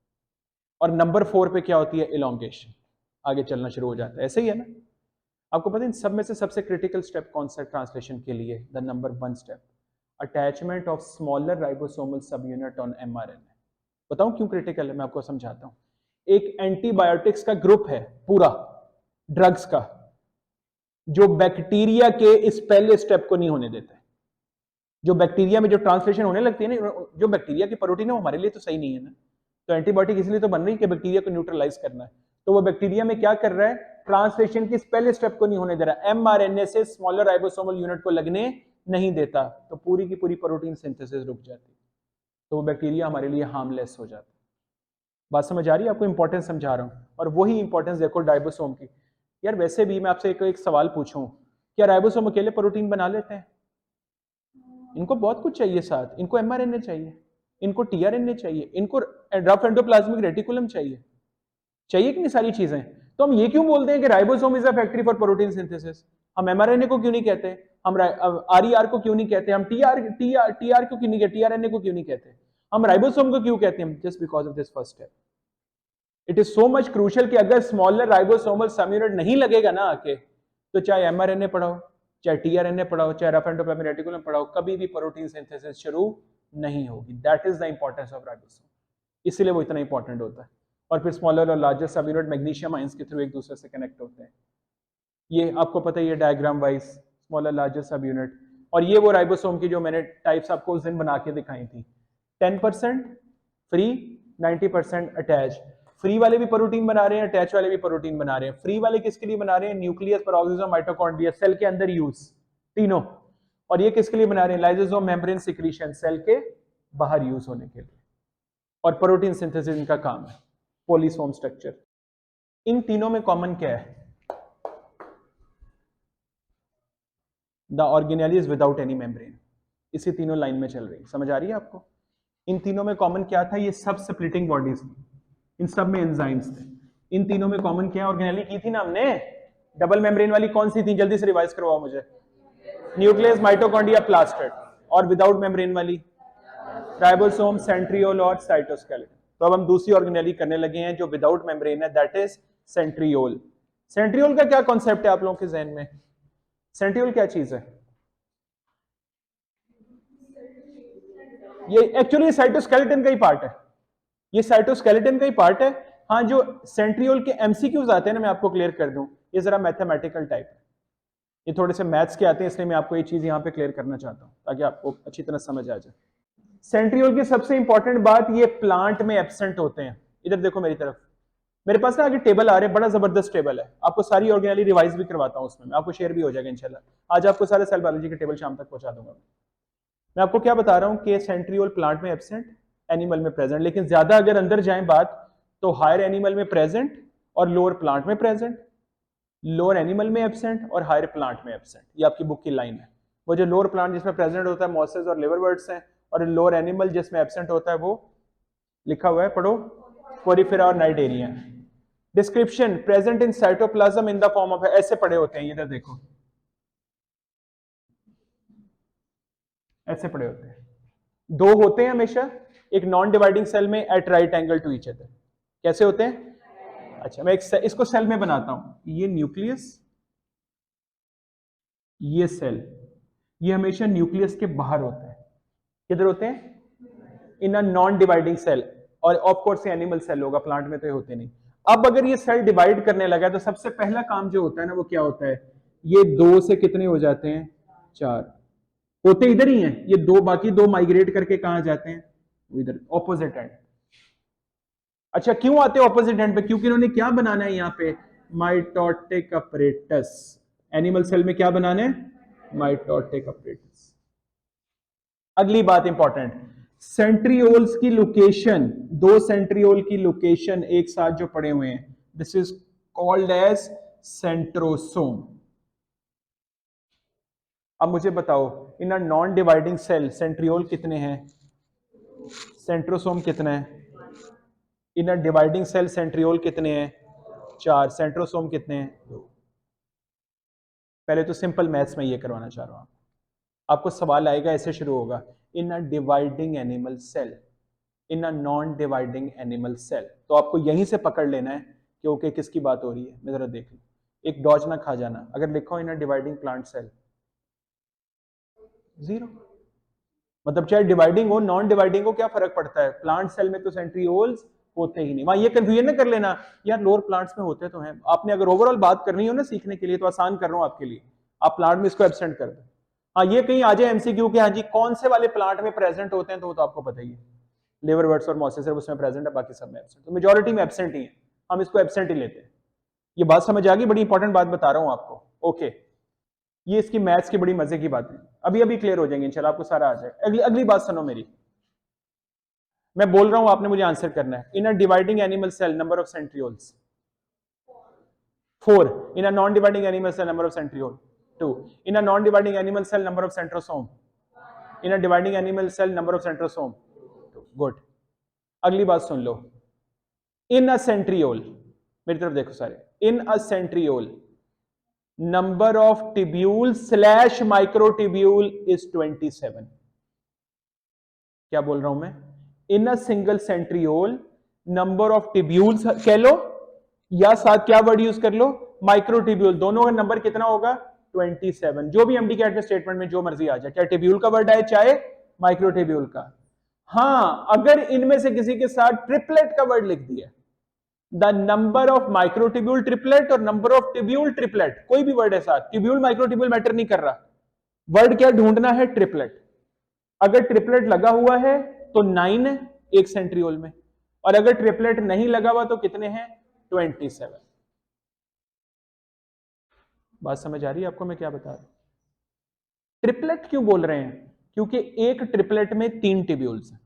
A: और नंबर 4 पे क्या होती है, इलोंगेशन, आगे चलना शुरू हो जाता है। ऐसे ही है ना? आपको पता है इन सब में से सबसे क्रिटिकल स्टेप कौन सा ट्रांसलेशन के लिए? The number 1 step, attachment of smaller ribosomal सब यूनिट ऑन mRNA। बताऊं क्यों क्रिटिकल है? मैं आपको समझाता हूं। एक एंटीबायोटिक्स का ग्रुप है पूरा, ड्रग्स का, जो बैक्टीरिया के इस पहले स्टेप को नहीं होने देता है। जो बैक्टीरिया में जो ट्रांसलेशन होने लगती है ना, जो बैक्टीरिया की प्रोटीन है वो हमारे लिए तो सही नहीं है ना, तो एंटीबायोटिक इसलिए तो बन रही है कि बैक्टीरिया को न्यूट्रलाइज करना है। तो वो बैक्टीरिया में क्या कर रहा है, ट्रांसलेशन के इस पहले स्टेप को नहीं होने दे रहा, mRNA से स्मॉलर राइबोसोमल यूनिट को लगने नहीं देता, तो पूरी की पूरी प्रोटीन सिंथेसिस रुक जाती, तो वो बैक्टीरिया हमारे लिए हार्मलेस हो जाता। बात समझ आ रही है आपको? इंपॉर्टेंस समझा रहा हूं। और वही इंपॉर्टेंस देखो राइबोसोम की। यार वैसे भी मैं आपसे एक सवाल पूछूं, क्या राइबोसोम अकेले प्रोटीन बना लेते हैं? इनको बहुत कुछ चाहिए साथ, इनको mRNA चाहिए, इनको tRNA चाहिए, इनको रफ एंडोप्लाज्मिक रेटिकुलम चाहिए, चाहिए कि नहीं सारी चीजें? तो हम ये क्यों बोलते हैं कि ribosome is a factory for protein synthesis? हम mRNA को क्यों नहीं कहते? हम RER को क्यों नहीं कहते? हम TR को क्यों नहीं कहते? tRNA को क्यों नहीं कहते? हम राइबोसोम को क्यों कहते हैं? Just because of this first step. It is so much crucial कि अगर स्मॉलर राइबोसोमल सब यूनिट नहीं लगेगा ना आके, तो चाहे mRNA पढ़ाओ, चाहे tRNA पढ़ाओ, चाहे रफ एंडोप्लाज्मिक रेटिकुलम पढ़ाओ, कभी भी प्रोटीन सिंथेसिस शुरू नहीं होगी। That is the importance of ribosome, इसलिए वो इतना इंपॉर्टेंट होता है। और फिर स्मॉलर और लार्जर सब यूनिट मैग्नीशियम आयंस के थ्रू एक दूसरे से कनेक्ट होते हैं। ये आपको पता ही है डायग्राम वाइज, स्मॉलर लार्जर सब यूनिट। और ये वो राइबोसोम की जो मैंने टाइप्स आपको उस दिन बना के दिखाई थी, 10% फ्री, 90% अटैच। फ्री वाले भी प्रोटीन बना रहे हैं, अटैच वाले भी प्रोटीन बना रहे हैं। फ्री वाले किसके लिए बना रहे हैं? न्यूक्लियस, पेरोक्सिसोम, माइटोकॉन्ड्रिया, सेल के अंदर यूज, तीनों। और ये किसके लिए बना रहे हैं? लाइसोसोम, मेम्ब्रेन, सिक्रीशन, सेल के बाहर यूज होने के लिए। और प्रोटीन सिंथेसिस इनका काम है, पॉलीसोम स्ट्रक्चर। इन तीनों में कॉमन क्या है? The organelle is without any membrane. इसी तीनों लाइन में चल रही, समझ आ रही है आपको? इन तीनों में कॉमन क्या था? ये सब स्प्लिटिंग बॉडीज, इन सब में एंजाइम्स थे। इन तीनों में कॉमन क्या ऑर्गेनेली की थी ना हमने? डबल मेम्ब्रेन वाली कौन सी थी? जल्दी से रिवाइज करवाओ मुझे। Nucleus, mitochondria, plastid. और विदाउट मेम्ब्रेन वाली राइबोसोम, सेंट्रियोल और साइटोस्केलेटन। तो अब हम दूसरी ऑर्गेनेली करने लगे हैं जो विदाउट मेम्ब्रेन है, दैट इज सेंट्रियोल। सेंट्रियोल का क्या कॉन्सेप्ट है आप लोगों के जहन में? सेंट्रियोल क्या चीज है? ये एक्चुअली साइटोस्केलेटन का ही पार्ट है, ये साइटोस्केलेटन का ही पार्ट है। हाँ, जो सेंट्रियोल के एमसीक्यूज आते हैं ना, मैं आपको क्लियर कर दूं, ये जरा मैथमेटिकल टाइप है, ये थोड़े से मैथ्स के आते हैं, इसलिए मैं आपको ये चीज यहां पे क्लियर करना चाहता हूं ताकि आपको अच्छी तरह समझ आ जाए। सेंट्रियोल की सबसे इंपॉर्टेंट बात, ये प्लांट में एब्सेंट होते हैं। इधर देखो मेरी तरफ, मेरे पास ना आगे टेबल आ रहे हैं, बड़ा जबरदस्त टेबल है, आपको सारी ऑर्गेनेली रिवाइज भी करवाता हूं उसमें, आपको शेयर भी हो जाएगा इंशाल्लाह। आज आपको सारे सेल बायोलॉजी के टेबल शाम तक पहुंचा दूंगा। मैं आपको क्या बता रहा हूं कि सेंट्रियोल प्लांट में एब्सेंट, एनिमल में प्रेजेंट, लेकिन ज्यादा अगर अंदर जाएं बात, तो हायर एनिमल में प्रेजेंट और लोअर प्लांट में प्रेजेंट, लोअर एनिमल में एब्सेंट और हायर प्लांट में एब्सेंट। ये आपकी बुक की लाइन है। वो जो लोअर प्लांट जिसमें प्रेजेंट होता है मॉसेस और लिवरवर्ट्स हैं, और लोअर एनिमल जिसमें एब्सेंट होता है वो लिखा हुआ है, पढ़ो, कोरिफेरा और Cnidaria. Description, present in cytoplasm in the form of, ऐसे पड़े होते हैं, इधर देखो ऐसे पड़े होते हैं, दो होते हैं हमेशा, एक नॉन डिवाइडिंग सेल में at right angle to each other. कैसे होते हैं? अच्छा, मैं इसको सेल में बनाता हूं, ये न्यूक्लियस, ये सेल, ये हमेशा न्यूक्लियस के बाहर होता है। किधर होते हैं? In a non dividing cell. और ऑफ कोर्स ये एनिमल सेल होगा, प्लांट में तो ये होते नहीं। अब अगर ये सेल डिवाइड करने लगा तो सबसे पहला काम जो होता है ना, वो क्या होता है? ये दो से कितने हो जाते हैं? 4 होते इधर ही हैं, ये दो, बाकी दो माइग्रेट करके कहां जाते हैं? इधर ऑपोजिट एंड। अच्छा, क्यों आते हैं ऑपोजिट एंड पे? क्योंकि इन्होंने क्या बनाना है यहां पे? Mitotic apparatus. एनिमल सेल में क्या बनाना है? Mitotic apparatus. अगली बात इंपॉर्टेंट, सेंट्रियोल्स की लोकेशन, दो सेंट्रियोल की लोकेशन एक साथ जो पड़े हुए हैं, this is called as centrosome. अब मुझे बताओ, in a non dividing cell centriole कितने हैं? सेंट्रोसोम कितने हैं? In a dividing cell centriole कितने हैं? 4। सेंट्रोसोम कितने हैं? 2। पहले तो सिंपल मैथ्स में ये करवाना चाह रहा हूं, आपको सवाल आएगा ऐसे शुरू होगा, in a dividing animal cell, in a non dividing animal cell. तो आपको यहीं से पकड़ लेना है कि ओके किसकी बात हो रही है। मैं जरा देख लूं, एक डॉज ना खा जाना। अगर लिखो इन a dividing plant cell, zero. मतलब चाहे डिवाइडिंग हो नॉन डिवाइडिंग हो क्या फर्क पड़ता है, प्लांट सेल में तो सेंट्रियोल्स होते ही नहीं। वहां ये कंफ्यूजन ना कर लेना यार लोअर प्लांट्स में होते तो हैं। आपने अगर ओवरऑल बात करनी हो ना सीखने के लिए तो आसान कर रहा हूं आपके लिए, आप प्लांट में इसको एब्सेंट कर दो। हाँ ये कहीं आ जाए एमसीक्यू के हाँ जी कौन से वाले प्लांट में प्रेजेंट होते हैं तो वो तो आपको पता ही है, लिवर वर्ड्स और मॉसेस उसमें प्रेजेंट है, बाकी सब में एब्सेंट। तो मेजॉरिटी में एब्सेंट ही है, हम इसको एब्सेंट ही लेते हैं। ये बात समझ आ गई, बड़ी इंपॉर्टेंट बात बता रहा हूं आपको। ओके ये इसकी मैथ्स की बड़ी मजे की बात है, अभी अभी क्लियर हो जाएंगे इंशाल्लाह, आपको सारा आ जाए। अगली अगली बात सुनो मेरी, मैं बोल रहा हूं आपने मुझे आंसर करना है। In a dividing animal cell number of centrioles 4, in a non dividing animal cell number of centriole 2, in a non dividing animal cell number of centrosome, in a dividing animal cell number of centrosome. Good. अगली बात सुन लो, इन a centriole, मेरी तरफ देखो सारे, in a centriole number of tubule slash microtubule is 27। क्या बोल रहा हूं मैं, in a single centriole number of tubules कह लो या साथ क्या वर्ड यूज कर लो माइक्रोटिब्यूल, दोनों का नंबर कितना होगा 27। जो भी एमडी कैट स्टेटमेंट में जो मर्जी आ जाए, चाहे टिब्यूल का वर्ड आए चाहे माइक्रोटिब्यूल का। हाँ अगर इनमें से किसी के साथ ट्रिपलेट का वर्ड लिख दिया, the number of microtubule triplet और नंबर ऑफ टिब्यूल ट्रिपलेट, कोई भी वर्ड है साथ, टिब्यूल माइक्रोटिब्यूल मैटर नहीं कर रहा, वर्ड क्या ढूंढना है ट्रिपलेट। अगर ट्रिपलेट लगा हुआ है तो 9 है एक सेंट्रियोल में, और अगर ट्रिपलेट नहीं लगा हुआ तो कितने हैं 27। बात समझ आ रही है आपको मैं क्या बता रहा हूं। ट्रिपलेट क्यों बोल रहे हैं, क्योंकि एक ट्रिपलेट में 3 टिब्यूल्स हैं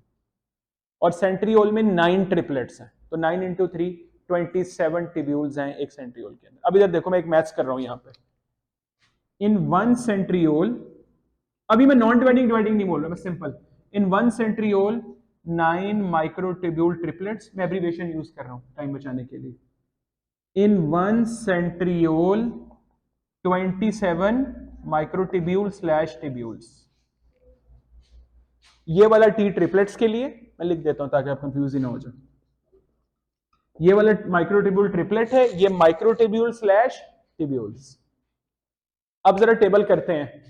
A: और सेंट्रियोल में 9 ट्रिपलेट्स हैं, तो 9 इंटू 3 27 टिब्यूल्स हैं एक सेंट्रियोल के अंदर। अब इधर देखो मैं एक मैथ्स कर रहा हूं यहां पे, इन वन सेंट्रियोल, अभी मैं नॉन डिवाइडिंग डिवाइडिंग नहीं बोल रहा, मैं simple, in one centriole 9 microtubule triplets, मैं एब्रिविएशन यूज कर रहा हूं टाइम बचाने के लिए, in one centriole 27 microtubule slash tubules. ये वाला टी ट्रिपलेट्स के लिए मैं लिख देता हूं ताकि आप कंफ्यूज ही ना हो जाए, ये वाला माइक्रोटिब्यूल ट्रिपलेट है, ये माइक्रोटिब्यूल स्लैश टिब्यूल्स। अब जरा टेबल करते हैं,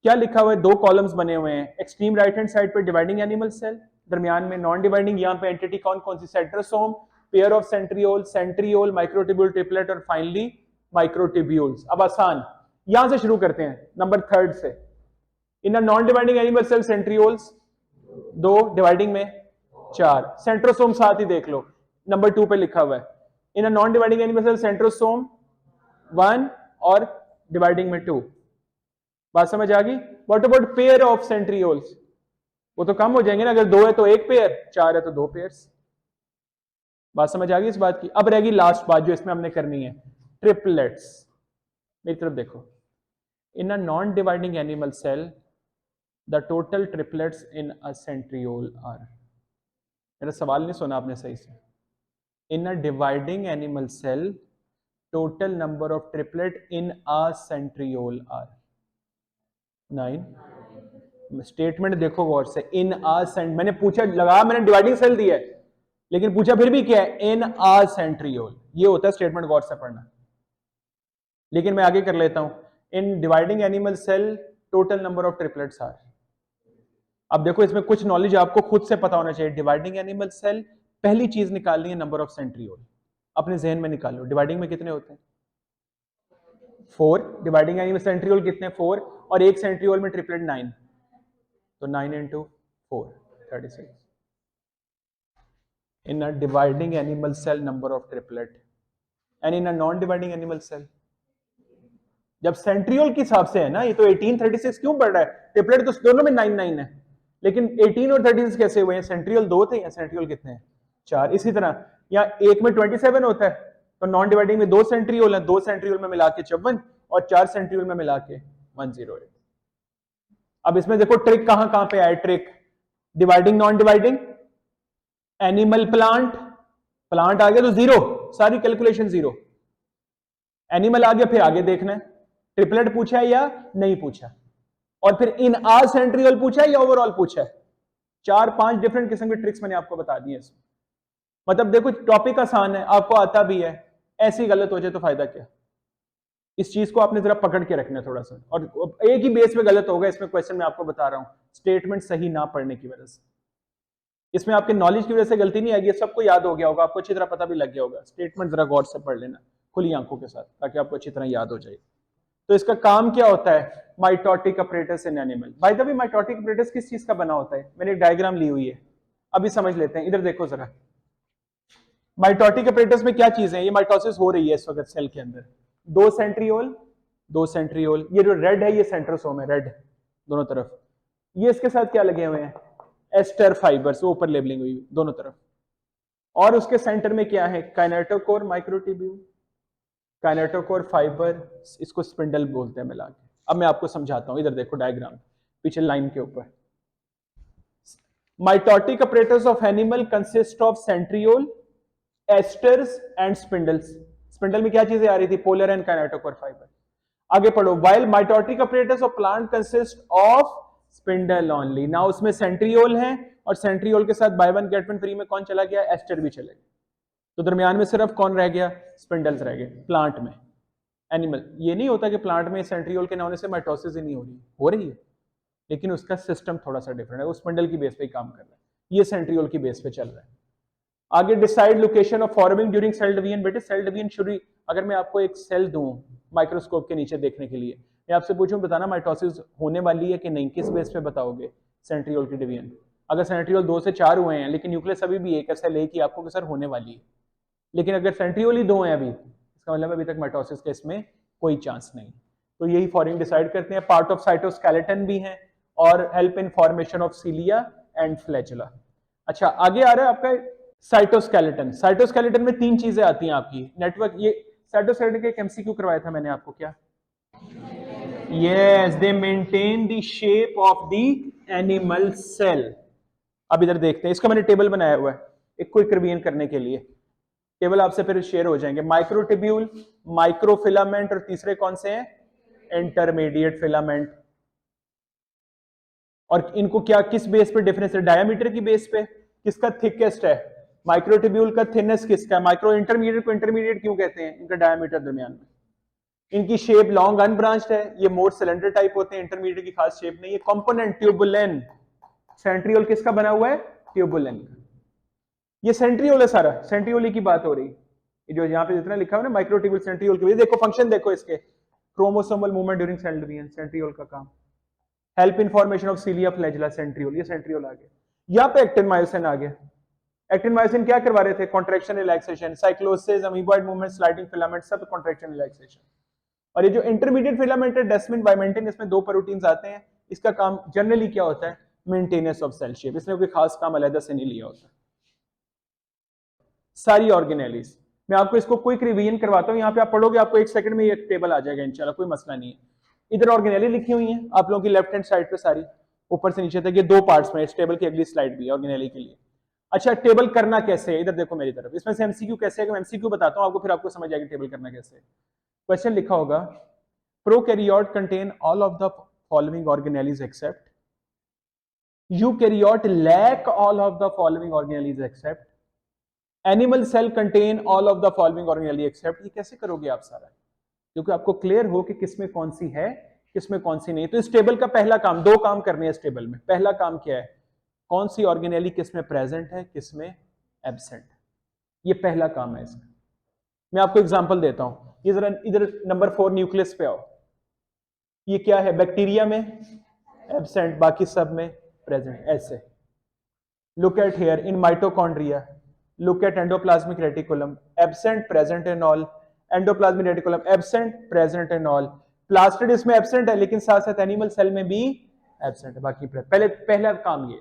A: क्या लिखा हुआ है, 2 कॉलम्स बने हुए हैं, एक्सट्रीम राइट हैंड साइड पे डिवाइडिंग एनिमल सेल, दरमियान में नॉन डिवाइडिंग, यहां पे एंटिटी कौन कौन सी centrosome, pair of centriole, centriole, microtubule triplet और फाइनली माइक्रोटिब्यूल्स। अब आसान, यहां से शुरू करते हैं नंबर 3 से। In non dividing animal cell centrioles 2, dividing में 4, सेंट्रोसोम साथ ही देख लो नंबर 2 पे लिखा हुआ है। In non dividing animal cell centrosome 1 और डिवाइडिंग में 2। बात समझ आ गई। What about pair of centrioles, वो तो कम हो जाएंगे ना, अगर 2 है तो 1 पेयर, 4 है तो 2 पेयर्स। बात समझ आ गई इस बात की। अब रहेगी लास्ट बात जो इसमें हमने करनी है, ट्रिपलेट्स। मेरी तरफ देखो, in a non dividing animal cell the total triplets in a centriole are, मेरा सवाल नहीं सुना आपने सही से, in a dividing animal cell total number of triplet in a centriole are 9। Statement देखो गौर से, इन आ सेंट, मैंने पूछा लगा, मैंने डिवाइडिंग सेल दिया है लेकिन पूछा फिर भी क्या है, इन आ सेंट्रियोल, ये होता है स्टेटमेंट, गौर से पढ़ना। लेकिन मैं आगे कर लेता हूं, in dividing animal cell total number of triplets are. अब देखो इसमें कुछ नॉलेज आपको खुद से पता होना चाहिए। डिवाइडिंग एनिमल सेल, पहली चीज निकालनी है नंबर ऑफ सेंट्रियोल, अपने जहन में निकालो। डिवाइडिंग में कितने होते हैं 4, डिवाइडिंग एनिमल सेंट्रियोल कितने 4, और एक सेंट्रियोल में ट्रिपलेट 9, तो 9 into 4 36। In a dividing animal cell number of triplet and in a non dividing animal cell, जब सेंट्रियोल के हिसाब से है ना, ये तो 18 36 क्यों पड़ रहा है, ट्रिपलेट तो दोनों में 9 9 है, लेकिन 18 और 36 कैसे हुए हैं, सेंट्रियोल 2 थे, या सेंट्रियोल कितने हैं 4। इसी तरह या एक में 27 होता है, तो नॉन डिवाइडिंग में 2 सेंट्रियोल है, 2 सेंट्रियोल में मिला के 54 और 4 सेंट्रियोल में मिला के 108। अब इसमें देखो ट्रिक कहां कहां पे आए, trick dividing non dividing, animal plant, plant आ गया तो 0, सारी कैलकुलेशन 0, एनिमल आ गया फिर आगे देखना है ट्रिपलेट पूछा है या नहीं पूछा। और फिर इन आर सेंट्रियोल पूछा है या ओवरऑल पूछा है? 4-5 डिफरेंट किस्म के ट्रिक्स मैंने आपको बता दिए इसमें। मतलब देखो टॉपिक आसान है, आपको आता भी है, ऐसी गलत हो जाए तो फायदा क्या? इस चीज को आपने जरा पकड़ के रखना है थोड़ा सा, और एक ही बेस पे गलत होगा इसमें क्वेश्चन में आपको बता रहा हूं, स्टेटमेंट सही ना पढ़ने की वजह से। इसमें आपके नॉलेज की वजह से गलती नहीं आएगी, सबको याद हो गया होगा, आपको अच्छी तरह पता भी लग गया होगा। स्टेटमेंट जरा गौर से पढ़ लेना खुली आंखों के साथ, ताकि आपको अच्छी तरह याद हो जाए। तो इसका काम क्या होता है? Mitotic apparatus in animal. By the way mitotic apparatus किस चीज का बना होता है? मैंने एक डायग्राम ली हुई है, अभी समझ लेते हैं। इधर देखो जरा, माइटोटिक अपरेटस में क्या चीजें हैं? ये माइटोसिस हो रही है इस वक्त सेल के अंदर। दो सेंट्रियोल, ये जो रेड है ये सेंट्रोसोम है, रेड दोनों तरफ। ये इसके साथ क्या लगे हुए हैं? एस्टर फाइबर्स, ऊपर लेबलिंग हुई दोनों तरफ। और उसके सेंटर में क्या है? काइनेटोकोर माइक्रोट्यूब्यूल, काइनेटोकोर फाइबर, इसको स्पिंडल बोलते हैं मिला के। अब मैं आपको समझाता हूं, इधर देखो डायग्राम पीछे लाइन के ऊपर। Mitotic apparatus of animal consist of centriole, asters and spindles. Spindle में क्या चीजें आ रही थी? Polar and kinetochore fibre. आगे पढ़ो, while mitotic apparatus of plant consist of spindle only. ना उसमें सेंट्रियोल है, और सेंट्रियोल के साथ by one get one free में कौन चला गया? एस्टर भी चले गए। तो दरमियान में सिर्फ कौन रह गया? स्पिंडल्स रह गए प्लांट में। एनिमल, ये नहीं होता कि प्लांट में सेंट्रियोल के ना होने से माइटोसिस ही नहीं हो रही है, लेकिन उसका सिस्टम थोड़ा सा डिफरेंट है, वो स्पिंडल की बेस पे ही काम कर रहा है, ये सेंट्रियोल की बेस पे चल रहा है। आगे decide location of forming during cell division. बेटे सेल डिवीजन शुरू, अगर मैं आपको एक सेल दूं माइक्रोस्कोप के नीचे देखने के लिए, मैं आपसे पूछूं बताना माइटोसिस होने वाली है कि नहीं, किस बेस पे बताओगे? सेंट्रियोल की डिवीजन। अगर सेंट्रियोल 2 से 4 हुए हैं लेकिन न्यूक्लियस अभी भी एक है, सेल एक ही, आपको सर होने वाली है। लेकिन अगर सेंट्रियोल ही 2 हैं अभी, इसका मतलब अभी तक माइटोसिस के इसमें कोई चांस नहीं। तो यही फॉर्मिंग डिसाइड करते हैं। पार्ट ऑफ साइटोस्केलेटन भी है, और help in formation of cilia and flagella. अच्छा, आगे आ रहा है आपका साइटोस्केलेटन। साइटोस्केलेटन में 3 चीजें आती हैं आपकी नेटवर्क। ये साइटोस्केलेटन के एक एमसीक्यू करवाया था मैंने आपको, क्या? Yes, they maintain the shape of the animal cell. अब इधर देखते हैं, इसका मैंने टेबल बनाया हुआ है एक क्विक रिवीजन करने के लिए। टेबल आपसे फिर शेयर हो जाएंगे। माइक्रोट्यूब्यूल, माइक्रोफिलामेंट, और तीसरे कौन से हैं? Intermediate filament. और इनको क्या, किस बेस पे डिफरेंस है? डायमीटर की बेस पे। किसका थिकेस्ट है? माइक्रोट्यूब्यूल का थिननेस किसका है? माइक्रो इंटरमीडिएट को इंटरमीडिएट क्यों कहते हैं? इनका डायमीटर दरमियान में। इनकी शेप लॉन्ग अनब्रांच्ड है, ये मोर सिलेंडर टाइप होते हैं, इंटरमीडिएट की खास शेप नहीं है। कंपोनेंट ट्यूबुलेन, सेंट्रियोल किसका बना हुआ है? ट्यूबुलेन का। ये सेंट्रियोल है सारा, सेंट्रियोल की बात हो रही। ये जो यहाँ पे जितना लिखा हुआ है ना माइक्रोट्यूब्यूल सेंट्रियोल के, देखो फंक्शन देखो इसके, chromosomal movement during cell division, centriole का काम। Help in formation of cilia flagella, centriole, ये सेंट्रियोल आ गया। यहाँ पे एक्टिन मायोसिन आ गया। एक्टिन मायोसिन क्या करवा रहे थे? Contraction relaxation, cyclosis, amoeboid movement, sliding filament, सब कॉन्ट्रैक्शन रिलैक्सेशन। और ये जो इंटरमीडिएट फिलामेंट है, डेस्मिन वाइमेंटिन, इसमें 2 प्रोटीन्स आते हैं। इसका काम जनरली क्या होता है? Maintenance of cell shape. इसमें कोई खास काम अलग से नहीं लिया होता। सारी ऑर्गेनेलीज, मैं आपको इसको क्विक रिवीजन करवाता हूं। यहाँ पे आप पढ़ोगे, आपको 1 सेकंड में ये टेबल आ जाएगा इंशाल्लाह, कोई मसला नहीं है। इधर ऑर्गेनेली लिखी हुई है आप लोगों की लेफ्ट हैंड साइड पे सारी, ऊपर से नीचे तक। ये 2 पार्ट्स में, इस टेबल की अगली स्लाइड भी है ऑर्गेनेली के लिए। अच्छा, टेबल करना कैसे है? इधर देखो मेरी तरफ, इसमें से एमसीक्यू कैसे है, एमसीक्यू बताता हूं आपको, फिर आपको समझ आएगी टेबल करना कैसे है। क्वेश्चन लिखा होगा, prokaryote contain all of the following organelles except, eukaryote lack all of the following organelles except, animal cell contain all of the following organelle except. ये कैसे करोगे आप सारा? क्योंकि आपको क्लियर हो कि किसमें कौन सी है, किसमें कौन सी नहीं। तो इस टेबल का पहला काम, 2 काम करने हैं इस टेबल में। पहला काम क्या है? कौन सी ऑर्गेनेली किसमें प्रेजेंट है, किसमें एब्सेंट है, ये पहला काम है इसका। मैं आपको एग्जांपल देता हूं। ये जरा इधर नंबर 4 न्यूक्लियस पे आओ। ये क्या है? बैक्टीरिया में एब्सेंट, बाकी सब में प्रेजेंट। ऐसे look at here in mitochondria, look at endoplasmic reticulum, absent present in all, endoplasmic reticulum absent present in all, plastid इसमें एब्सेंट है लेकिन साथ साथ एनिमल सेल में भी एब्सेंट है, बाकी पहला काम ये।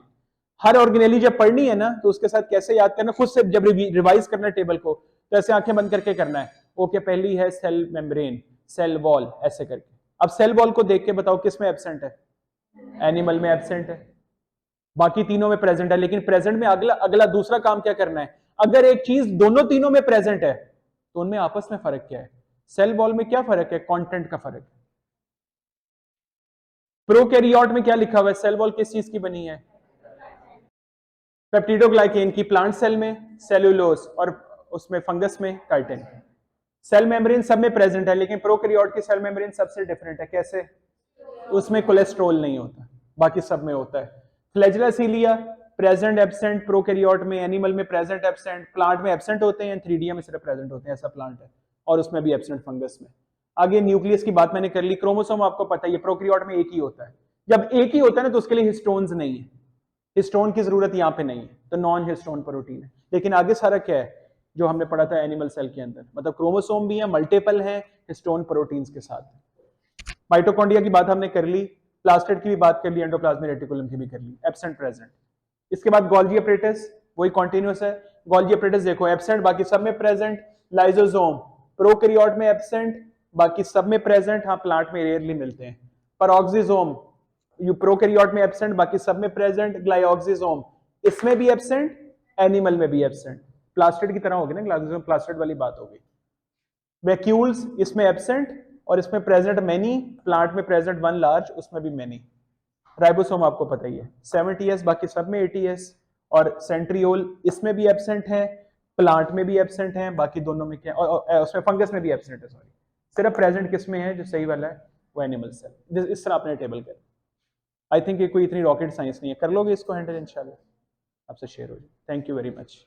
A: हर ऑर्गेनेली जब पढ़नी है ना तो उसके साथ कैसे याद करना, खुद से जब रिवाइज करना टेबल को, तो ऐसे आंखें बंद करके करना है। ओके, पहली है सेल मेम्ब्रेन, सेल वॉल, ऐसे करके। अब सेल वॉल को देख के बताओ किसमें एब्सेंट है? एनिमल में एब्सेंट है, बाकी तीनों में प्रेजेंट है। लेकिन प्रेजेंट में अगला अगला दूसरा काम क्या करना है? अगर एक चीज दोनों तीनों में प्रेजेंट है तो उनमें आपस में फर्क क्या है? सेल वॉल में क्या फर्क है? कंटेंट का फर्क है। प्रोकैरियोट में क्या लिखा हुआ है? सेल वॉल किस चीज की बनी है? पेप्टिडोग्लाइकेन की। प्लांट सेल में सेलुलोज और उसमें फंगस में काइटिन। सेल मेम्ब्रेन सब में प्रेजेंट है, लेकिन प्रोकैरियोट की सेल मेम्ब्रेन सबसे डिफरेंट है। कैसे? उसमें कोलेस्ट्रॉल नहीं होता, बाकी सब में होता है। फ्लैजेला सीलिया प्रेजेंट एब्सेंट प्रोकैरियोट में, एनिमल में प्रेजेंट एब्सेंट, प्लांट में एब्सेंट होते हैं, 3D में सिर्फ प्रेजेंट होते हैं, ऐसा प्लांट है। और उसमें भी एब्सेंट फंगस में। आगे न्यूक्लियस की बात मैंने कर ली। क्रोमोसोम आपको पता है प्रोकैरियोट में एक ही होता है। जब एक ही होता है ना तो उसके लिए हिस्टोन्स नहीं है, हिस्टोन की जरूरत यहाँ पे नहीं है, तो नॉन हिस्टोन प्रोटीन है। लेकिन आगे सारा क्या है जो हमने पढ़ा था एनिमल सेल के अंदर, मतलब क्रोमोसोम भी है, मल्टीपल है, हिस्टोन प्रोटीन्स के साथ। माइटोकॉन्ड्रिया की बात हमने कर ली, प्लास्टिड की भी बात कर ली, एंडोप्लाज्मिक रेटिकुलम की भी कर ली, एब्सेंट प्रेजेंट। इसके बाद गोल्गी अपरेटस, वही कॉन्टिन्यूस है। गोल्गी अपरेटस देखो एब्सेंट, बाकी सब में प्रेजेंट। लाइसोसोम प्रोकैरियोट में एब्सेंट, बाकी सब में प्रेजेंट, हाँ प्लांट में रेयरली मिलते हैं। पैरोक्सिसोम प्रोकैरियोट में एब्सेंट, बाकी सब में प्रेजेंट। ग्लाइओक्सिसोम इसमें भी एब्सेंट, एनिमल में भी एब्सेंट। प्लास्टिड की तरह होगी ना, ग्लाइओक्सिसोम प्लास्टिड वाली बात होगी। वैक्यूल्स इसमें एब्सेंट और इसमें प्रेजेंट मेनी, प्लांट में प्रेजेंट वन लार्ज, उसमें भी मेनी। राइबोसोम आपको पता ही है 70s, बाकी सब में 80s। और सेंट्रियोल इसमें भी एब्सेंट है, प्लांट में भी एब्सेंट है, बाकी दोनों में क्या, और उसमें फंगस में भी एब्सेंट है, सॉरी। सिर्फ प्रेजेंट किस में है जो सही वाला है? वो एनिमल सेल। इस तरह अपने टेबल कर। आई थिंक ये कोई इतनी रॉकेट साइंस नहीं है, कर लोगे इसको हैंडल, इंशाल्लाह आपसे शेयर हो जाए। Thank you very much.